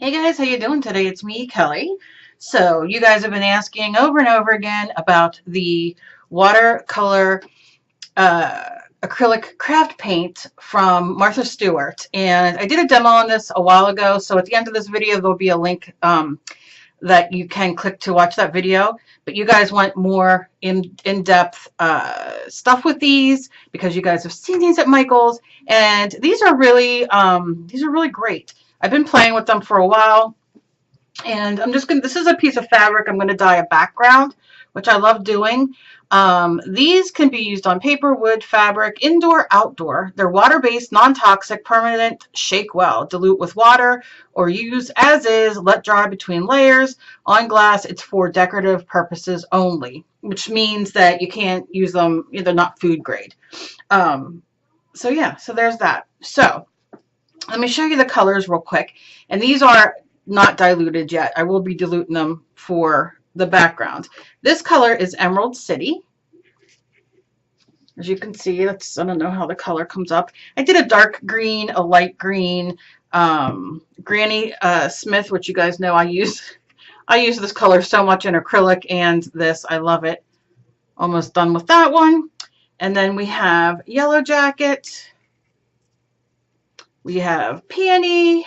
Hey guys, how you doing today? It's me, Kelly. So you guys have been asking over and over again about the watercolor acrylic craft paint from Martha Stewart. And I did a demo on this a while ago. So at the end of this video, there'll be a link that you can click to watch that video. But you guys want more in-depth stuff with these because you guys have seen these at Michael's, and these are really great. I've been playing with them for a while, and I'm just gonna. This is a piece of fabric. I'm going to dye a background, which I love doing. These can be used on paper, wood, fabric, indoor, outdoor. They're water-based, non-toxic, permanent, shake well, dilute with water, or use as is, let dry between layers. On glass, it's for decorative purposes only, which means that you can't use them, they're not food grade. So yeah, so there's that. So let me show you the colors real quick. And these are not diluted yet. I will be diluting them for the background. This color is Emerald City. As you can see, I don't know how the color comes up. I did a dark green, a light green, Granny Smith, which you guys know I use this color so much in acrylic, and this, I love it. Almost done with that one. And then we have Yellow Jacket. We have Peony.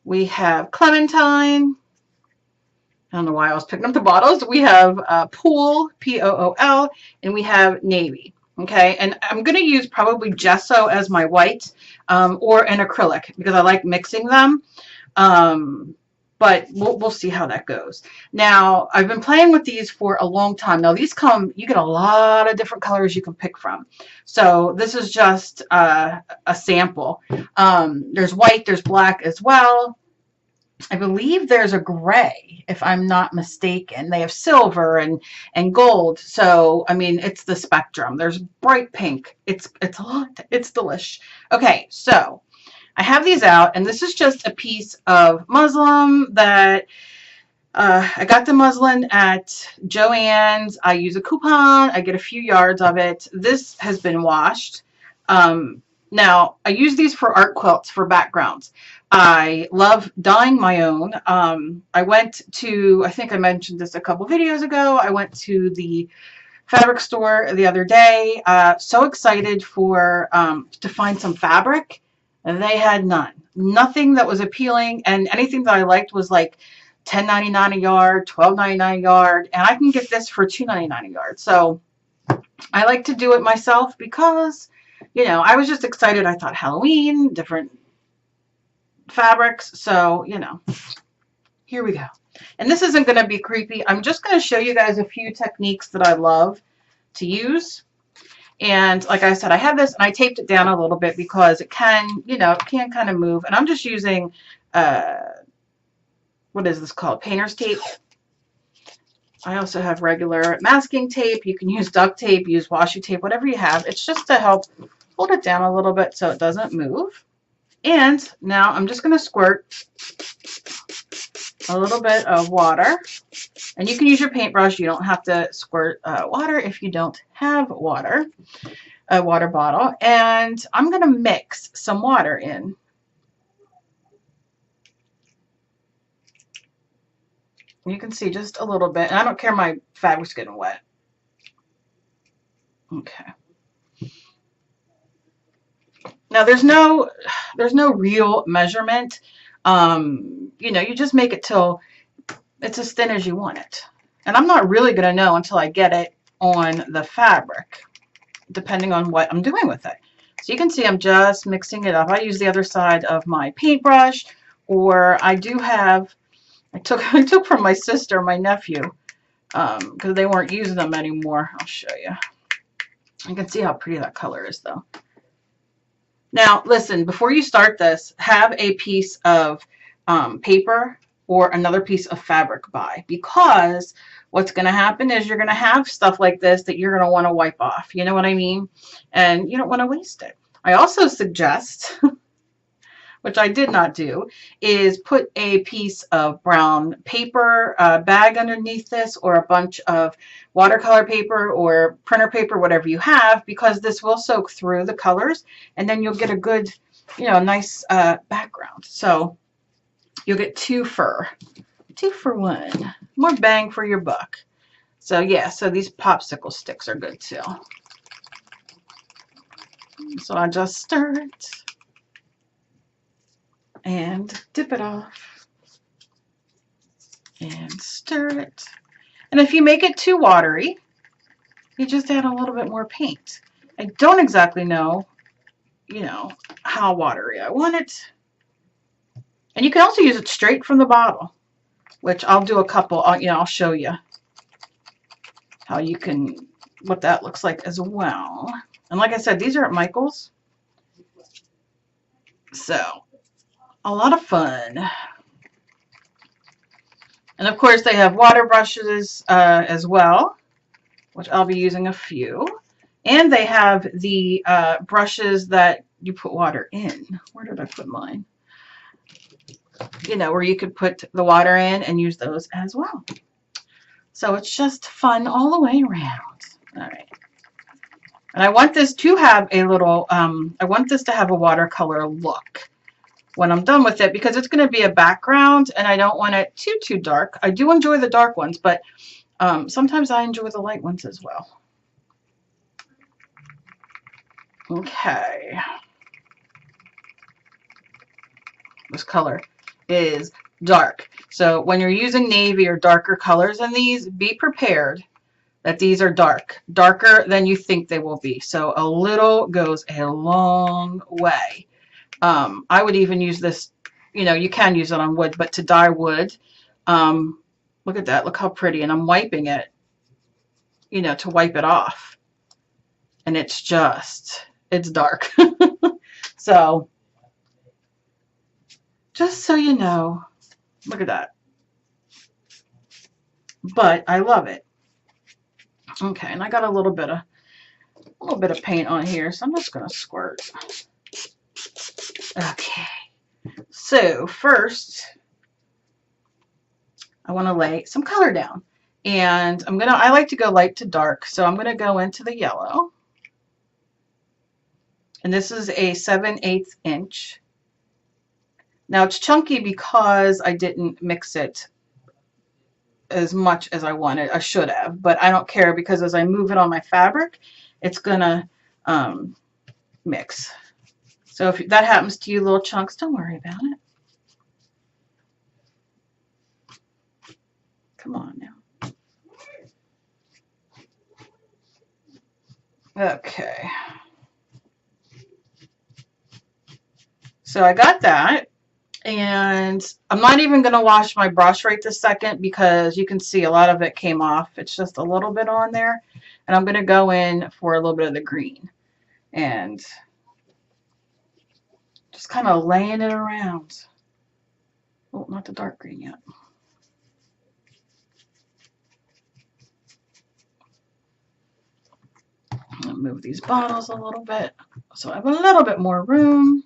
We have Clementine. I don't know why I was picking up the bottles. We have Pool, P-O-O-L, and we have Navy. Okay, and I'm going to use probably gesso as my white or an acrylic because I like mixing them. But we'll see how that goes. Now, I've been playing with these for a long time. Now, these you get a lot of different colors you can pick from. So this is just a sample. There's white, there's black as well. I believe there's a gray, if I'm not mistaken. They have silver and gold. So, I mean, it's the spectrum. There's bright pink. It's a lot. It's delish. Okay, so I have these out, and this is just a piece of muslin that I got the muslin at Joann's. I use a coupon. I get a few yards of it. This has been washed. Now, I use these for art quilts for backgrounds. I love dyeing my own. I went to, I think I mentioned this a couple videos ago, I went to the fabric store the other day. So excited for to find some fabric. And they had none. Nothing that was appealing, and anything that I liked was like $10.99 a yard, $12.99 a yard, and I can get this for $2.99 a yard. So I like to do it myself because, you know, I was just excited. I thought Halloween, different fabrics. So, you know, here we go. And this isn't going to be creepy. I'm just going to show you guys a few techniques that I love to use. And like I said, I have this and I taped it down a little bit because it can, you know, it can kind of move. And I'm just using, what is this called? Painter's tape. I also have regular masking tape. You can use duct tape, use washi tape, whatever you have. It's just to help hold it down a little bit so it doesn't move. And now I'm just going to squirt a little bit of water. And you can use your paintbrush. You don't have to squirt water if you don't have water, a water bottle. And I'm going to mix some water in. You can see just a little bit. And I don't care my fabric's getting wet. Okay. Now there's no real measurement. You know, you just make it till it's as thin as you want it. And I'm not really going to know until I get it on the fabric, depending on what I'm doing with it. So you can see I'm just mixing it up. I use the other side of my paintbrush, or I do have, I took from my sister, my nephew, because they weren't using them anymore. I'll show you. You can see how pretty that color is, though. Now, listen, before you start this, have a piece of paper or another piece of fabric by, because what's going to happen is you're going to have stuff like this that you're going to want to wipe off. You know what I mean? And you don't want to waste it. I also suggest, which I did not do, is put a piece of brown paper bag underneath this, or a bunch of watercolor paper or printer paper, whatever you have, because this will soak through the colors, and then you'll get a good you know, a nice background. So you'll get 2 for 1. More bang for your buck. So yeah, so these popsicle sticks are good too. So I just stir it and dip it off and stir it. And if you make it too watery, you just add a little bit more paint. I don't exactly know, you know, how watery I want it. And you can also use it straight from the bottle, which I'll do a couple, you know, I'll show you how you can, what that looks like as well. And like I said, these are at Michael's. So, a lot of fun. And of course, they have water brushes as well, which I'll be using a few. And they have the brushes that you put water in. Where did I put mine? You know, where you could put the water in and use those as well. So it's just fun all the way around. All right. And I want this to have a little, I want this to have a watercolor look when I'm done with it, because it's going to be a background and I don't want it too dark. I do enjoy the dark ones, but sometimes I enjoy the light ones as well. Okay. This color is dark. So when you're using navy or darker colors in these, be prepared that these are darker than you think they will be. So a little goes a long way. I would even use this, you know, you can use it on wood, but to dye wood, look at that, look how pretty. And I'm wiping it, you know, to wipe it off. And it's just, it's dark. So just so you know, look at that. But I love it. Okay, and I got a little bit of paint on here, so I'm just gonna squirt. Okay, so first I want to lay some color down, and I like to go light to dark, so I'm gonna go into the yellow, and this is a 7/8 inch. Now it's chunky because I didn't mix it as much as I wanted. I should have, but I don't care, because as I move it on my fabric, it's gonna mix. So if that happens to you, little chunks, don't worry about it. Come on now. Okay. So I got that, and I'm not even going to wash my brush right this second, because you can see a lot of it came off. It's just a little bit on there, and I'm going to go in for a little bit of the green and just kind of laying it around. Oh, not the dark green yet. I'll move these bottles a little bit so I have a little bit more room.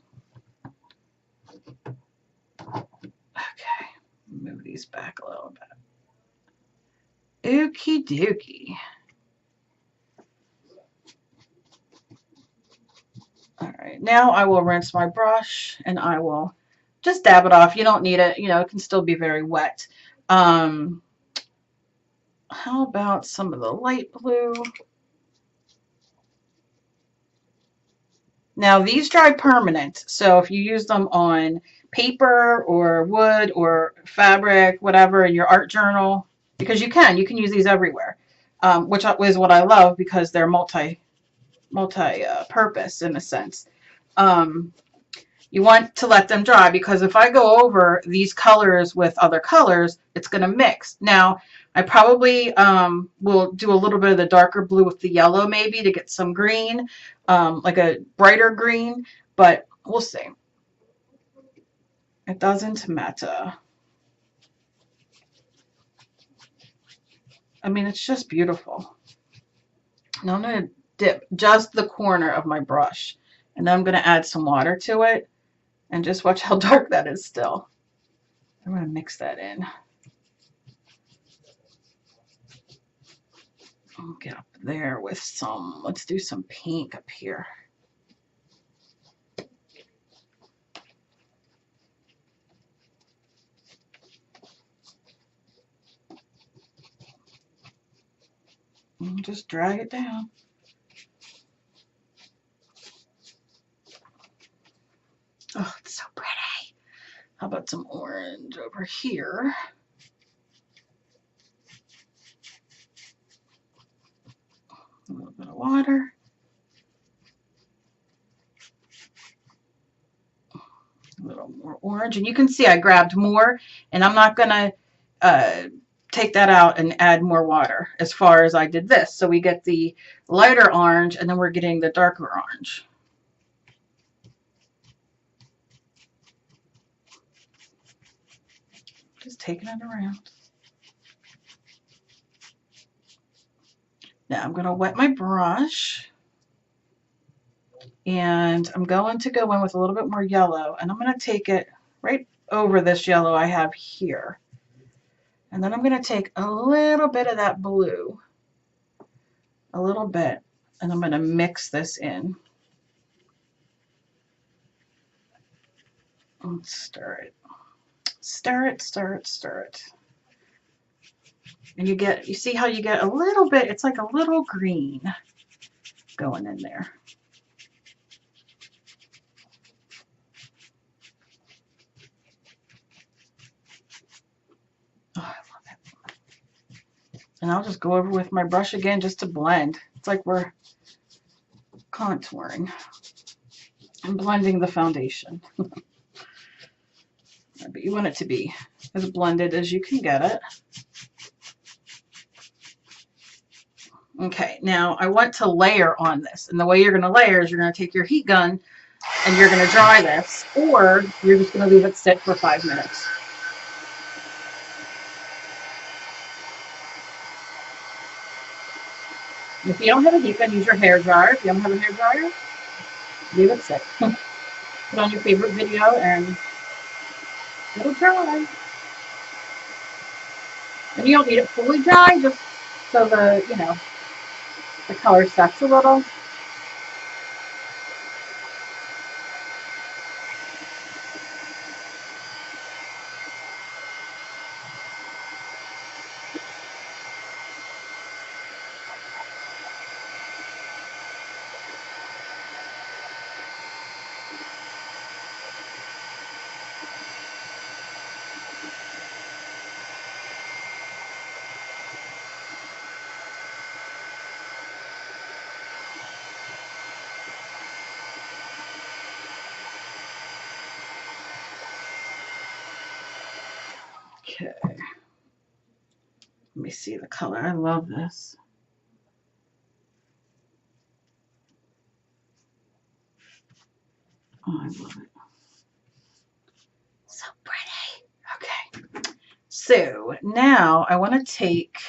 Okay, move these back a little bit. Okie dokie. All right, now I will rinse my brush and I will just dab it off. You don't need it, you know, it can still be very wet. How about some of the light blue? Now these dry permanent, so if you use them on paper or wood or fabric, whatever, in your art journal, because you can use these everywhere, which is what I love, because they're multi-purpose in a sense. You want to let them dry, because if I go over these colors with other colors, it's going to mix. Now, I probably will do a little bit of the darker blue with the yellow maybe to get some green, like a brighter green, but we'll see. It doesn't matter. I mean, it's just beautiful. Now I'm going to dip just the corner of my brush, and then I'm going to add some water to it, and just watch how dark that is still. I'm going to mix that in. I'll get up there with some, let's do some pink up here. Just drag it down. Oh, it's so pretty. How about some orange over here? A little bit of water. A little more orange. And you can see I grabbed more, and I'm not going to take that out and add more water as far as I did this. So we get the lighter orange, and then we're getting the darker orange. Just taking it around. Now I'm going to wet my brush, and I'm going to go in with a little bit more yellow, and I'm going to take it right over this yellow I have here. And then I'm going to take a little bit of that blue, a little bit, and I'm going to mix this in. And stir it. Stir it, stir it, stir it. And you see how you get a little bit, it's like a little green going in there. Oh, I love it. And I'll just go over with my brush again just to blend. It's like we're contouring and blending the foundation. But you want it to be as blended as you can get it. Okay, now I want to layer on this. And the way you're going to layer is you're going to take your heat gun and you're going to dry this, or you're just going to leave it sit for 5 minutes. If you don't have a heat gun, use your hair dryer. If you don't have a hair dryer, leave it sit. Put on your favorite video and it'll dry. And you don't need it fully dry, just so the, you know, the color sets a little. Okay. Let me see the color. I love this. Oh, I love it. So pretty. Okay. So now I want to take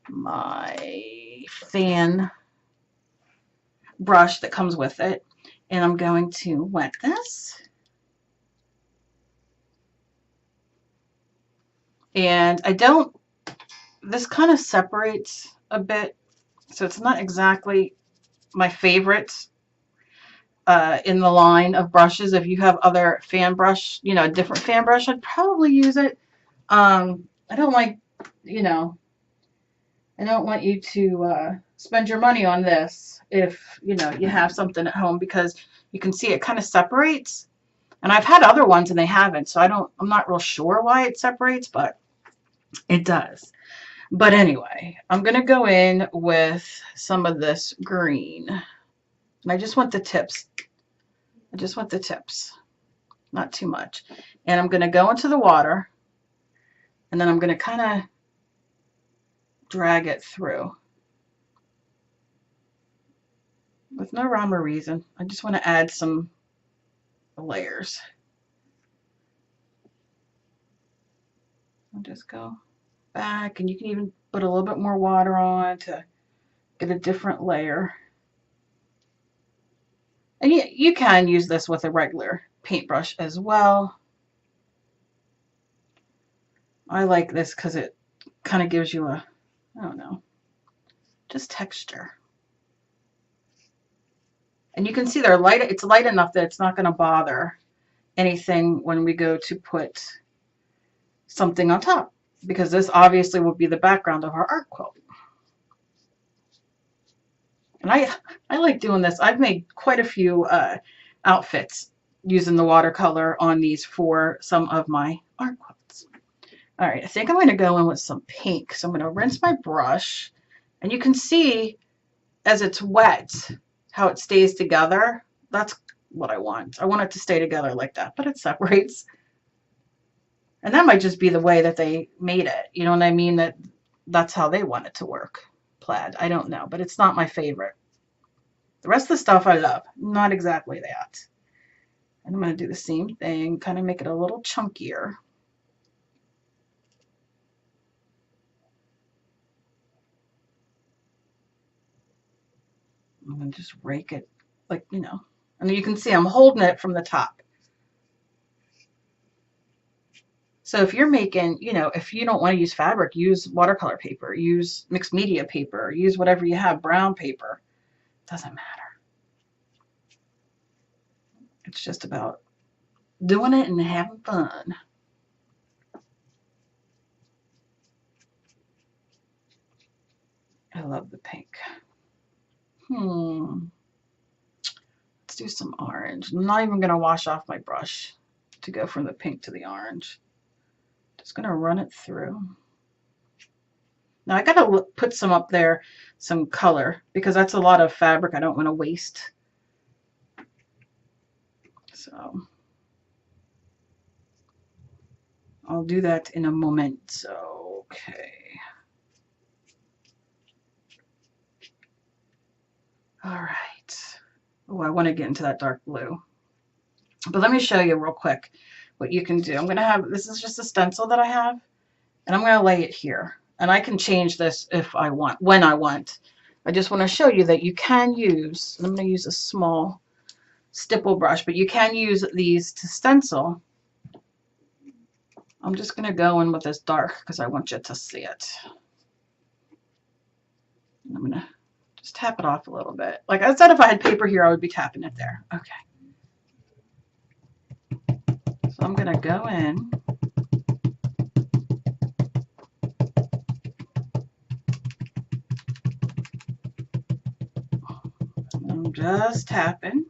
my fan brush that comes with it, and I'm going to wet this. And this kind of separates a bit, so it's not exactly my favorite in the line of brushes. If you have other fan brush, you know, a different fan brush, I'd probably use it. I don't like, you know, I don't want you to spend your money on this if, you know, you have something at home, because you can see it kind of separates. And I've had other ones and they haven't, so I'm not real sure why it separates, but it does. But anyway, I'm going to go in with some of this green. And I just want the tips. I just want the tips. Not too much. And I'm going to go into the water. And then I'm going to kind of drag it through. With no rhyme or reason. I just want to add some layers. I'll just go back, and you can even put a little bit more water on to get a different layer. And you can use this with a regular paintbrush as well. I like this because it kind of gives you a, I don't know, just texture. And you can see they're light, it's light enough that it's not going to bother anything when we go to put something on top, because this obviously will be the background of our art quilt. And I like doing this. I've made quite a few outfits using the watercolor on these for some of my art quilts. All right, I think I'm going to go in with some pink. So I'm going to rinse my brush, and you can see as it's wet how it stays together. That's what I want. I want it to stay together like that, but it separates. And that might just be the way that they made it. You know what I mean? That's how they want it to work. Plaid. I don't know, but it's not my favorite. The rest of the stuff I love. Not exactly that. And I'm going to do the same thing, kind of make it a little chunkier. I'm going to just rake it like, you know. And you can see I'm holding it from the top. So if you're making, you know, if you don't want to use fabric, use watercolor paper, use mixed media paper, use whatever you have, brown paper. Doesn't matter. It's just about doing it and having fun. I love the pink. Let's do some orange. I'm not even going to wash off my brush to go from the pink to the orange. Just going to run it through. Now I got to put some up there, some color, because that's a lot of fabric I don't want to waste. So I'll do that in a moment. Okay. All right. Oh, I want to get into that dark blue. But let me show you real quick what you can do. I'm going to have, this is just a stencil that I have, and I'm going to lay it here. And I can change this if I want, when I want. I just want to show you that you can use, I'm going to use a small stipple brush, but you can use these to stencil. I'm just going to go in with this dark because I want you to see it. And I'm going to just tap it off a little bit. Like I said, if I had paper here, I would be tapping it there. Okay. So I'm going to go in. I'm just tapping.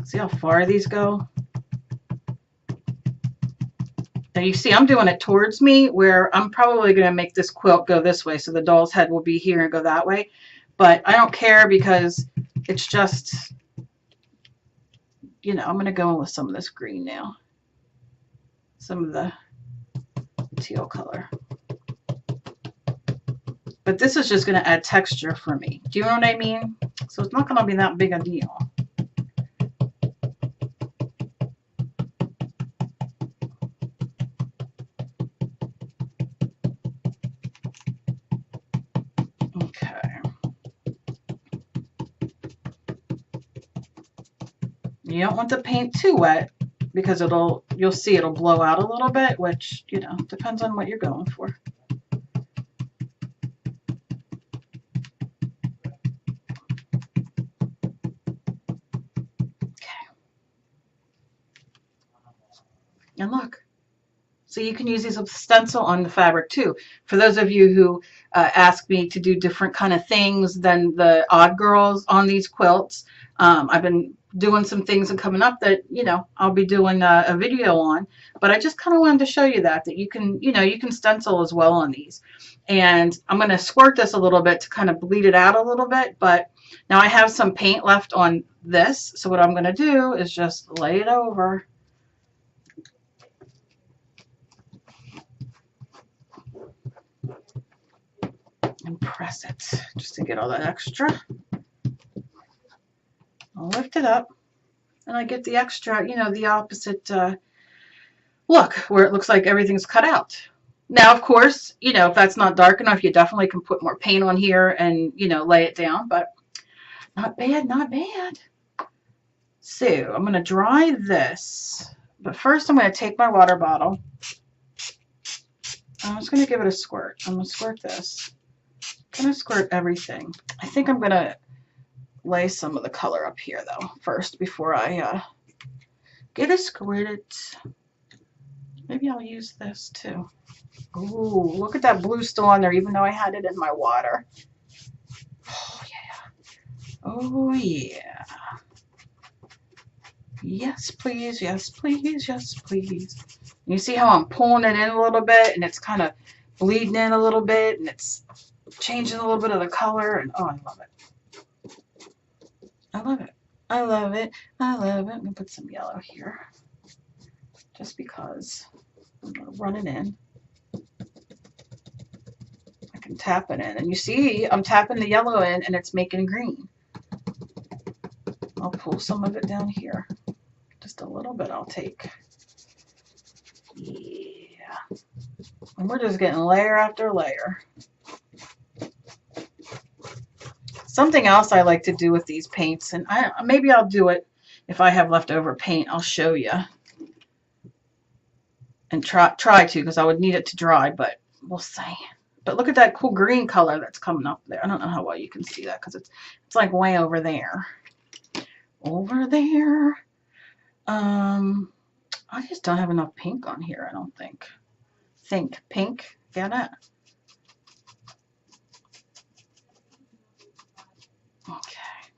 See how far these go? Now you see I'm doing it towards me, where I'm probably going to make this quilt go this way, so the doll's head will be here and go that way. But I don't care because it's just, you know, I'm going to go in with some of this green now. Some of the teal color. But this is just going to add texture for me. Do you know what I mean? So it's not going to be that big a deal. Okay. You don't want the paint too wet because you'll see it'll blow out a little bit, which, you know, depends on what you're going for. And look, so you can use these with stencil on the fabric too. For those of you who ask me to do different kind of things than the odd girls on these quilts, I've been doing some things and coming up that, you know, I'll be doing a video on. But I just kind of wanted to show you that you can, you know, you can stencil as well on these. And I'm going to squirt this a little bit to kind of bleed it out a little bit. But now I have some paint left on this. So what I'm going to do is just lay it over. And press it just to get all that extra. I'll lift it up and I get the extra, you know, the opposite look where it looks like everything's cut out. Now, of course, you know, if that's not dark enough, you definitely can put more paint on here and, you know, lay it down, but not bad, not bad. So I'm going to dry this, but first I'm going to take my water bottle. I'm just going to give it a squirt. I'm going to squirt this. I'm going to squirt everything. I think I'm going to lay some of the color up here though first before I get it squirted. Maybe I'll use this too. Ooh, look at that blue still on there even though I had it in my water. Oh yeah. Oh yeah. Yes, please. Yes, please. Yes, please. You see how I'm pulling it in a little bit, and it's kind of bleeding in a little bit, and it's changing a little bit of the color, and oh, I love it. I love it. I love it. I love it. I'm going to put some yellow here just because I'm going to run it in. I can tap it in, and you see I'm tapping the yellow in, and it's making green. I'll pull some of it down here. Just a little bit I'll take. Yeah. And we're just getting layer after layer. Something else I like to do with these paints, and maybe I'll do it if I have leftover paint, I'll show you. And try to, because I would need it to dry, but we'll see. But look at that cool green color that's coming up there. I don't know how well you can see that because it's like way over there. Over there. I just don't have enough pink on here, I don't think. Pink. Get it? Okay.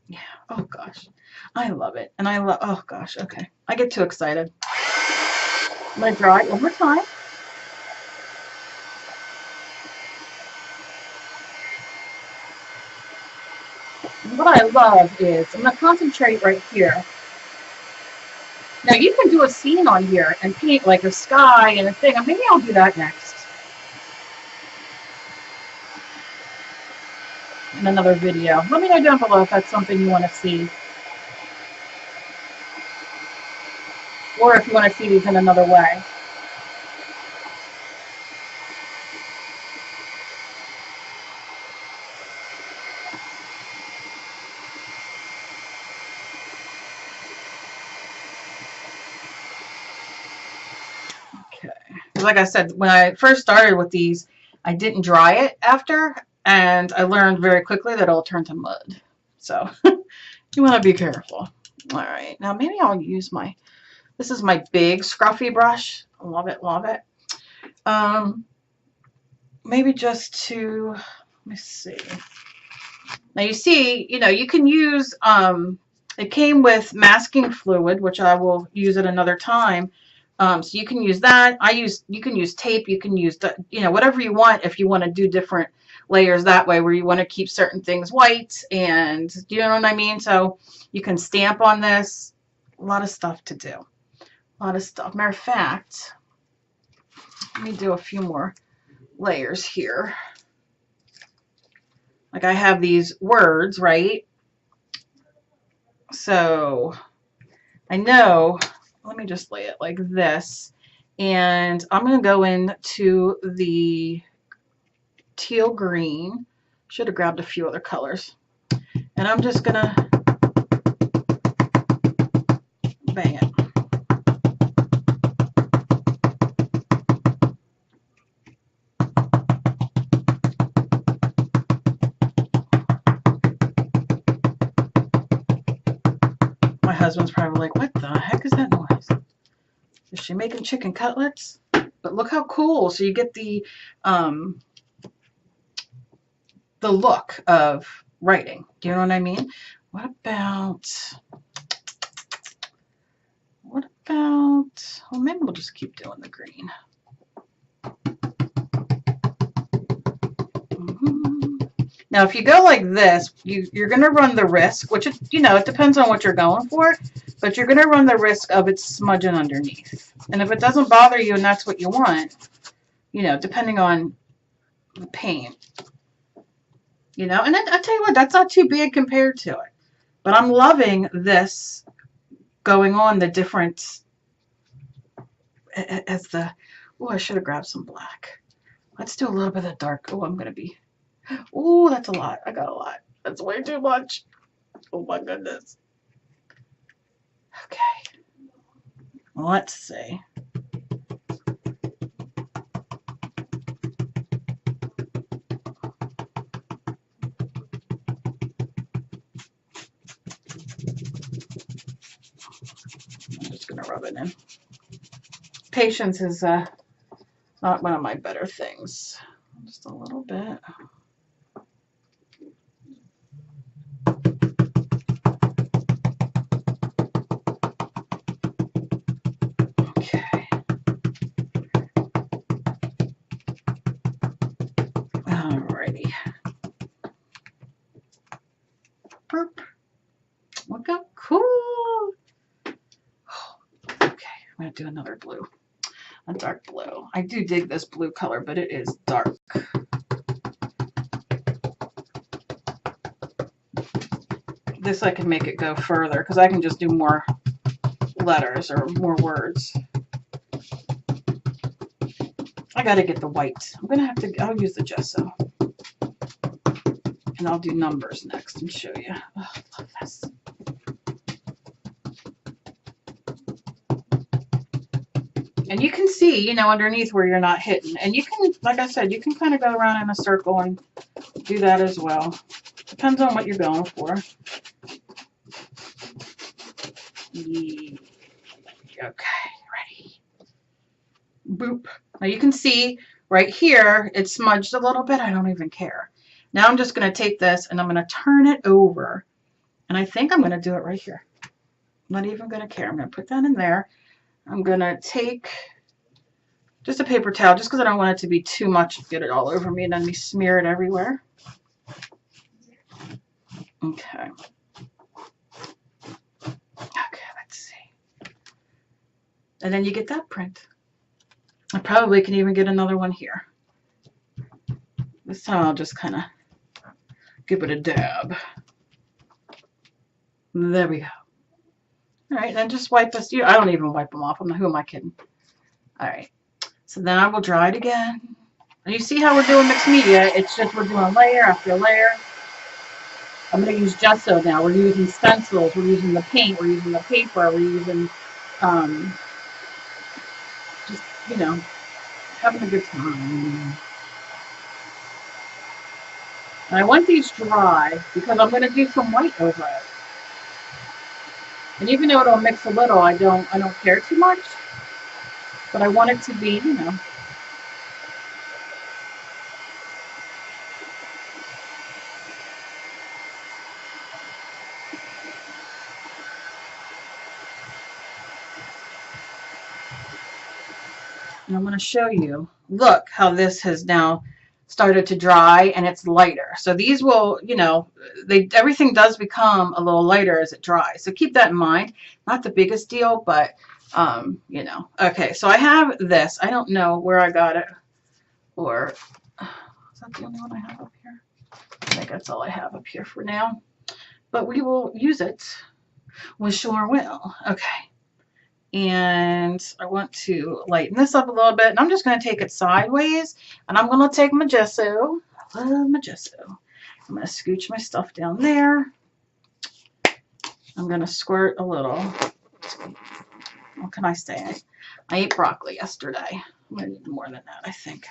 Yeah. Oh gosh. I love it. And I love, oh gosh, okay. I get too excited. I'm going to draw it one more time. What I love is, I'm going to concentrate right here. Now you can do a scene on here and paint like a sky and a thing. Maybe I'll do that next. In another video. Let me know down below if that's something you want to see. Or if you want to see these in another way. Okay. Like I said, when I first started with these, I didn't dry it after, and I learned very quickly that it'll turn to mud. So you want to be careful. All right. Now maybe I'll use my, this is my big scruffy brush. I love it, love it. Maybe just to, let me see. Now you see, you know, you can use, it came with masking fluid, which I will use at another time. So you can use that. You can use tape. You can use, you know, whatever you want if you want to do different layers that way, where you want to keep certain things white, and you know what I mean? So you can stamp on this. A lot of stuff to do. A lot of stuff. Matter of fact, let me do a few more layers here. Like I have these words, right? So I know, let me just lay it like this. And I'm going to go into the teal green. Should have grabbed a few other colors. And I'm just going to bang it. My husband's probably like, what the heck is that noise? Is she making chicken cutlets? But look how cool. So you get the look of writing. Do you know what I mean? What about, well, maybe we'll just keep doing the green. Now, if you go like this, you're going to run the risk, which, you know, it depends on what you're going for, but you're going to run the risk of it smudging underneath. And if it doesn't bother you and that's what you want, you know, depending on the paint, you know, and I tell you what, that's not too big compared to it. But I'm loving this going on the different, as the, oh, I should have grabbed some black. Let's do a little bit of dark. Oh, I'm going to be, oh, that's a lot. I got a lot. That's way too much. Oh my goodness. Okay. Let's see. I'm just going to rub it in. Patience is not one of my better things. Just just a little bit. Okay. Alrighty. Burp. Look how cool. Okay, I'm gonna do another blue. A dark blue. I do dig this blue color, but it is dark. This I can make it go further because I can just do more letters or more words. I gotta get the white. I'm gonna have to, I'll use the gesso. And I'll do numbers next and show you. Oh, I love this. And you can see, you know, underneath where you're not hitting. And you can, like I said, you can kind of go around in a circle and do that as well. Depends on what you're going for. Okay, ready. Boop. Now you can see right here, it smudged a little bit. I don't even care. Now I'm just going to take this and I'm going to turn it over. And I think I'm going to do it right here. I'm not even going to care. I'm going to put that in there. I'm going to take just a paper towel just because I don't want it to be too much, get it all over me and then me smear it everywhere. Okay. Okay, let's see. And then you get that print. I probably can even get another one here. This time I'll just kind of give it a dab. There we go. All right, then just wipe this. I don't even wipe them off. Who am I kidding? All right. So then I will dry it again. And you see how we're doing mixed media. It's just we're doing layer after layer. I'm going to use gesso now. We're using stencils. We're using the paint. We're using the paper. We're using, just, you know, having a good time. And I want these dry because I'm going to do some white over it. And even though it'll mix a little, I don't care too much. But I want it to be, you know. And I'm going to show you, look how this has now started to dry and it's lighter. So these will, you know, everything does become a little lighter as it dries. So keep that in mind. Not the biggest deal, but you know. Okay, so I have this. I don't know where I got it, or is that the only one I have up here? I think that's all I have up here for now. But we will use it. We sure will. Okay. And I want to lighten this up a little bit. And I'm just going to take it sideways. And I'm going to take my gesso. I love my gesso. I'm going to scooch my stuff down there. I'm going to squirt a little. What can I say? I ate broccoli yesterday. I'm going to need more than that, I think.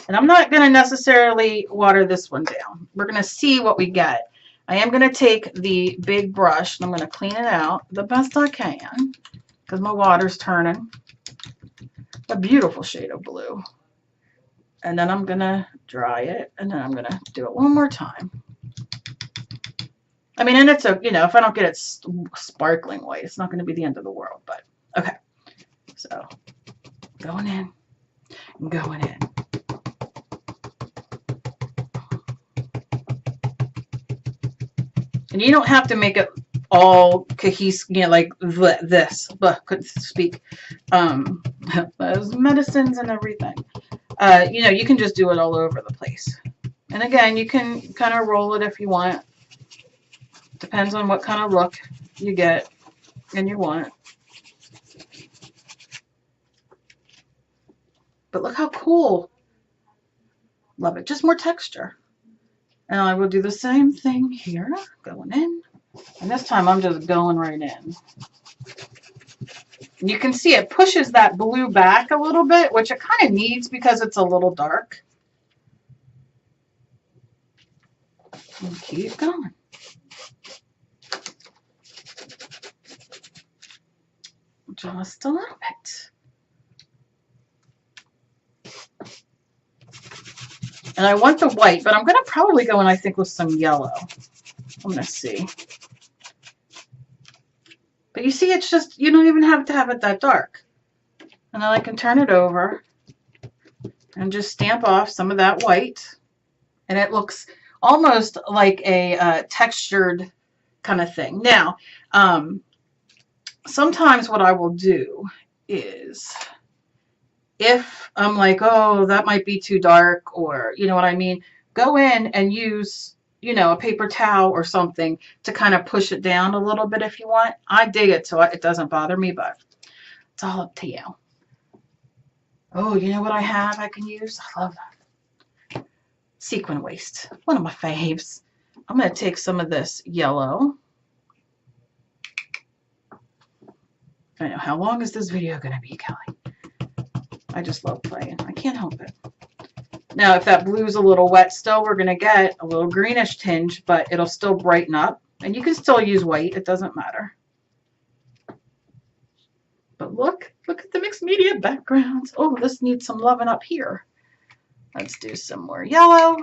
And I'm not going to necessarily water this one down. We're going to see what we get. I am going to take the big brush and I'm going to clean it out the best I can because my water's turning. A beautiful shade of blue. And then I'm going to dry it and then I'm going to do it one more time. I mean, and it's a, you know, if I don't get it sparkling white, it's not going to be the end of the world, but okay. So going in, going in. And you don't have to make it all cohesive, you know, like this, but couldn't speak. Those medicines and everything. You know, you can just do it all over the place. And again, you can kind of roll it if you want. Depends on what kind of look you get and you want. But look how cool. Love it. Just more texture. And I will do the same thing here. Going in. And this time I'm just going right in. And you can see it pushes that blue back a little bit, which it kind of needs because it's a little dark. And keep going. Just a little bit. And I want the white, but I'm going to probably go in, I think, with some yellow. I'm going to see. But you see, it's just, you don't even have to have it that dark. And then I can turn it over and just stamp off some of that white. And it looks almost like a textured kind of thing. Now, sometimes what I will do is, if I'm like, oh, that might be too dark, or you know what I mean, go in and use, you know, a paper towel or something to kind of push it down a little bit if you want. I dig it so it doesn't bother me, but it's all up to you. Oh, you know what I have I can use? I love that. Sequin waste. One of my faves. I'm going to take some of this yellow. I know, how long is this video going to be, Kelly? I just love playing. I can't help it. Now, if that blue's a little wet still, we're going to get a little greenish tinge, but it'll still brighten up. And you can still use white. It doesn't matter. But look at the mixed media backgrounds. Oh, this needs some loving up here. Let's do some more yellow.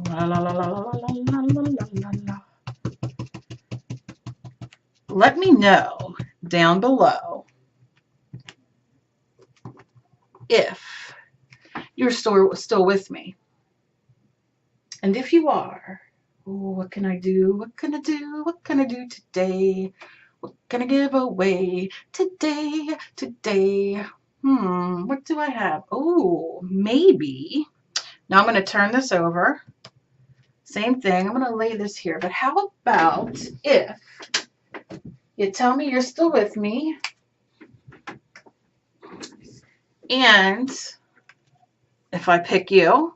La, la, la, la, la, la, la, la, la, la. Let me know down below if you're still with me. And if you are, oh, what can I do? What can I do? What can I do today? What can I give away today? What do I have? Oh, maybe. Now I'm going to turn this over. Same thing. I'm going to lay this here. But how about if you tell me you're still with me, and if I pick you,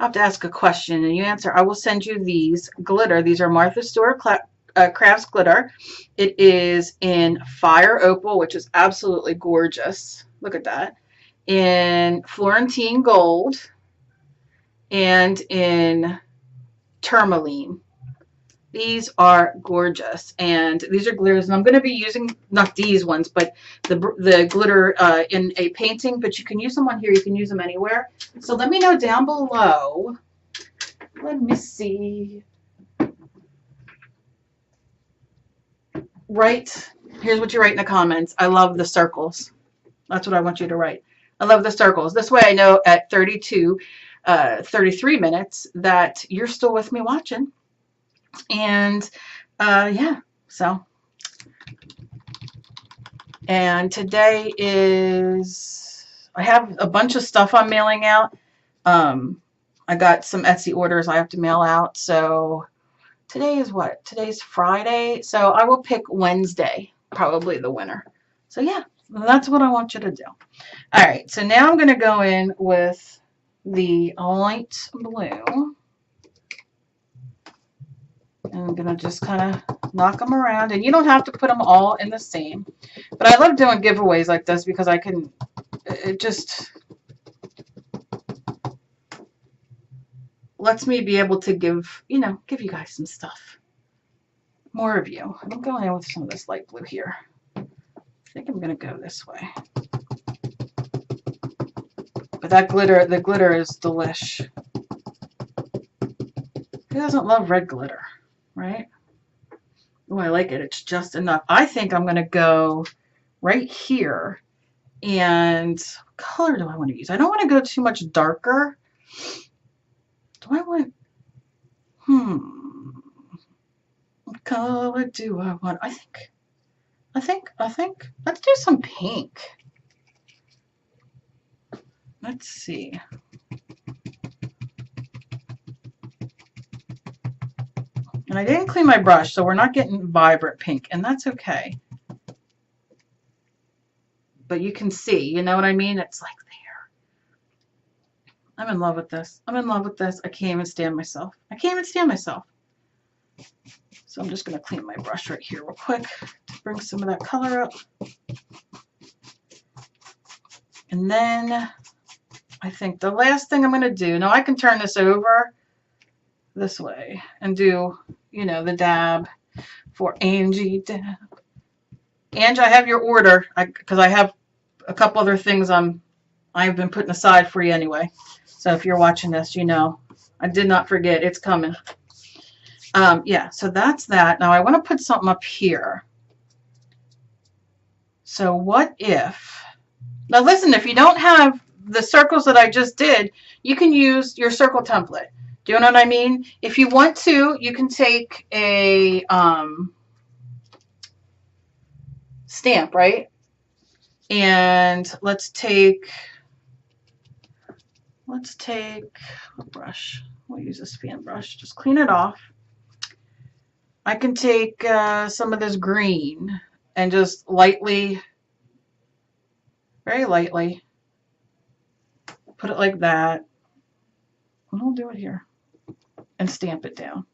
I have to ask a question and you answer. I will send you these glitter. These are Martha Stewart Crafts glitter. It is in Fire Opal, which is absolutely gorgeous. Look at that. In Florentine Gold and in Tourmaline. These are gorgeous, and these are glitters, and I'm going to be using not these ones, but the glitter in a painting, but you can use them on here, you can use them anywhere. So let me know down below. Let me see. Here's what you write in the comments. I love the circles. That's what I want you to write. I love the circles. This way I know at 33 minutes that you're still with me watching. And yeah, so, and today is, I have a bunch of stuff I'm mailing out. I got some Etsy orders I have to mail out. So today is what? Today's Friday. So I will pick Wednesday, probably the winner. So yeah, that's what I want you to do. All right, so now I'm going to go in with the light blue. And I'm going to just kind of knock them around. And you don't have to put them all in the same. But I love doing giveaways like this because I can, it just lets me be able to give, you know, give you guys some stuff. More of you. I'm going in with some of this light blue here. I think I'm going to go this way. But that glitter, the glitter is delish. Who doesn't love red glitter? Right? Oh, I like it. It's just enough. I think I'm going to go right here. And what color do I want to use? I don't want to go too much darker. Do I want... What color do I want? I think. Let's do some pink. Let's see. And I didn't clean my brush, so we're not getting vibrant pink, and that's okay. But you can see, you know what I mean? It's like there. I'm in love with this. I'm in love with this. I can't even stand myself. I can't even stand myself. So I'm just going to clean my brush right here real quick to bring some of that color up. And then I think the last thing I'm going to do, now I can turn this over this way and do, you know, the dab for Angie dab. Ange, I have your order because I have a couple other things I've been putting aside for you anyway. So if you're watching this, you know I did not forget. It's coming. Yeah, so that's that. Now I want to put something up here. So what if, now listen, if you don't have the circles that I just did, you can use your circle template. Do you know what I mean? If you want to, you can take a stamp, right? And let's take a brush. We'll use a fan brush. Just clean it off. I can take some of this green and just lightly, very lightly, put it like that. And I'll do it here and stamp it down.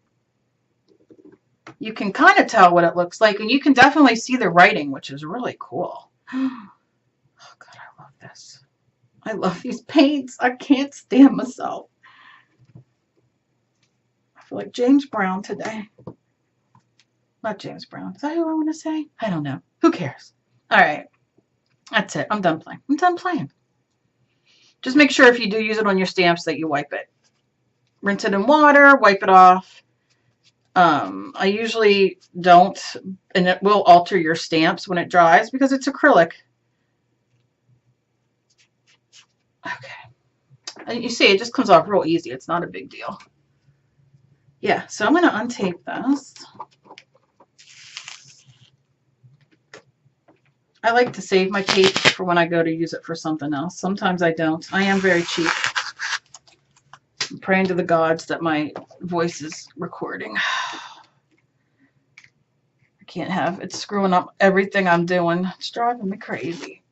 You can kind of tell what it looks like, and you can definitely see the writing, which is really cool. Oh God, I love this. I love these paints. I can't stand myself. I feel like James Brown today. Not James Brown. Is that who I want to say? I don't know. Who cares? All right. That's it. I'm done playing. I'm done playing. Just make sure if you do use it on your stamps that you wipe it. Rinse it in water, wipe it off. I usually don't, and it will alter your stamps when it dries because it's acrylic. Okay. And you see, it just comes off real easy. It's not a big deal. Yeah, so I'm going to untape this. I like to save my tape for when I go to use it for something else. Sometimes I don't. I am very cheap. I'm praying to the gods that my voice is recording. I can't have it screwing up everything I'm doing. It's driving me crazy.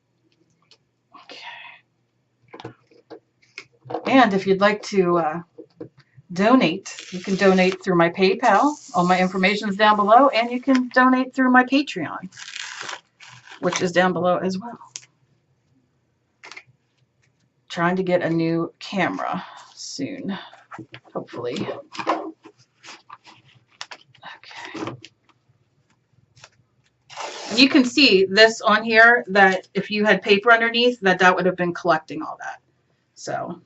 Okay. And if you'd like to donate, you can donate through my PayPal. All my information is down below, and you can donate through my Patreon, which is down below as well. Trying to get a new camera soon, hopefully. Okay. And you can see this on here, that if you had paper underneath, that would have been collecting all that. So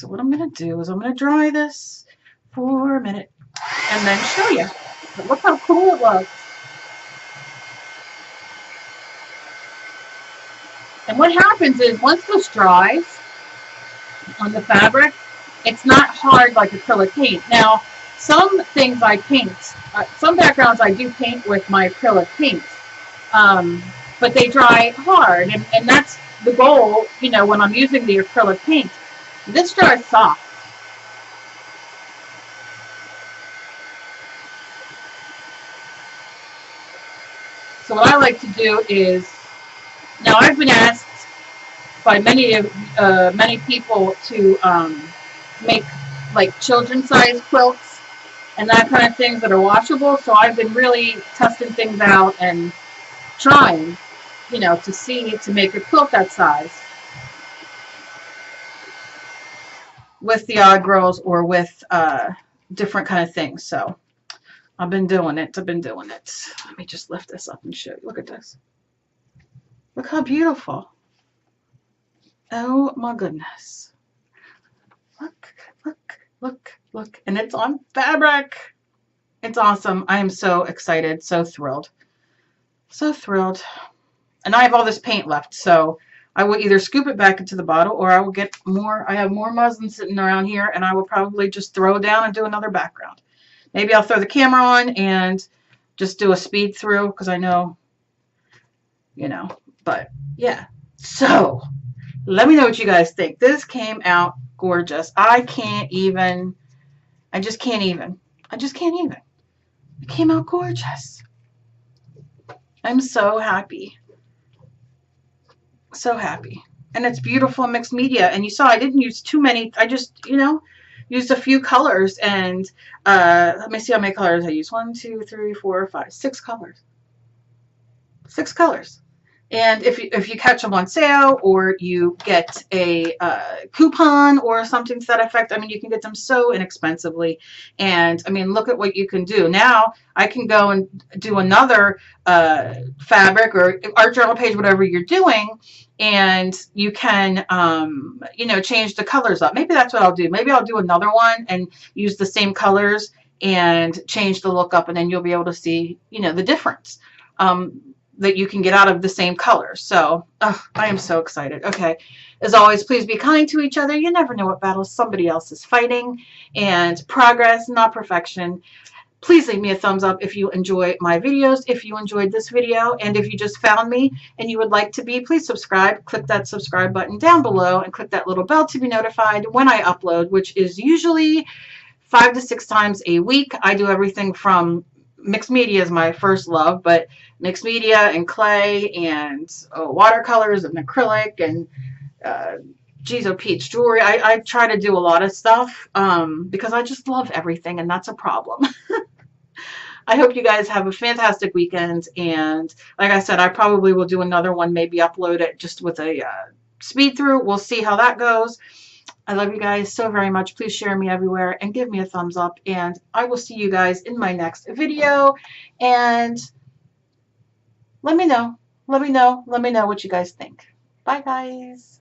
what I'm going to do is I'm going to dry this for a minute and then show you. But look how cool it looks. And what happens is once this dries on the fabric, it's not hard like acrylic paint. Now, some things I paint, some backgrounds I do paint with my acrylic paint, but they dry hard, and that's the goal, you know, when I'm using the acrylic paint. This dries soft. So what I like to do is, now I've been asked by many people to make like children-sized quilts and that kind of things that are washable. So I've been really testing things out and trying, you know, to make a quilt that size with the odd girls or with different kind of things. So I've been doing it. Let me just lift this up and show you. Look at this. Look how beautiful. Oh my goodness. Look, look, look, look. And it's on fabric. It's awesome. I am so excited, so thrilled. So thrilled. And I have all this paint left, so I will either scoop it back into the bottle or I will get more. I have more muslin sitting around here, and I will probably just throw it down and do another background. Maybe I'll throw the camera on and just do a speed through because I know, you know, but yeah. So let me know what you guys think. This came out gorgeous. I just can't even. It came out gorgeous. I'm so happy. So happy. And it's beautiful mixed media. And you saw I didn't use too many. I just, you know, used a few colors. And let me see how many colors I used. 1, 2, 3, 4, 5, 6 colors. 6 colors. And if you catch them on sale, or you get a coupon or something to that effect, I mean, you can get them so inexpensively. And I mean, look at what you can do. Now I can go and do another fabric or art journal page, whatever you're doing, and you can, you know, change the colors up. Maybe that's what I'll do. Maybe I'll do another one and use the same colors and change the look up, and then you'll be able to see, you know, the difference. That you can get out of the same colors. So I am so excited. Okay. As always, please be kind to each other. You never know what battles somebody else is fighting. And progress, not perfection. Please leave me a thumbs up if you enjoy my videos, if you enjoyed this video, and if you just found me and you would like to be, please subscribe. Click that subscribe button down below and click that little bell to be notified when I upload, which is usually 5 to 6 times a week. I do everything from mixed media is my first love, but mixed media and clay and watercolors and acrylic and peach jewelry. I try to do a lot of stuff because I just love everything, and that's a problem. I hope you guys have a fantastic weekend, and like I said, I probably will do another one, maybe upload it just with a speed through. We'll see how that goes. I love you guys so very much. Please share me everywhere and give me a thumbs up. And I will see you guys in my next video. And let me know. Let me know what you guys think. Bye, guys.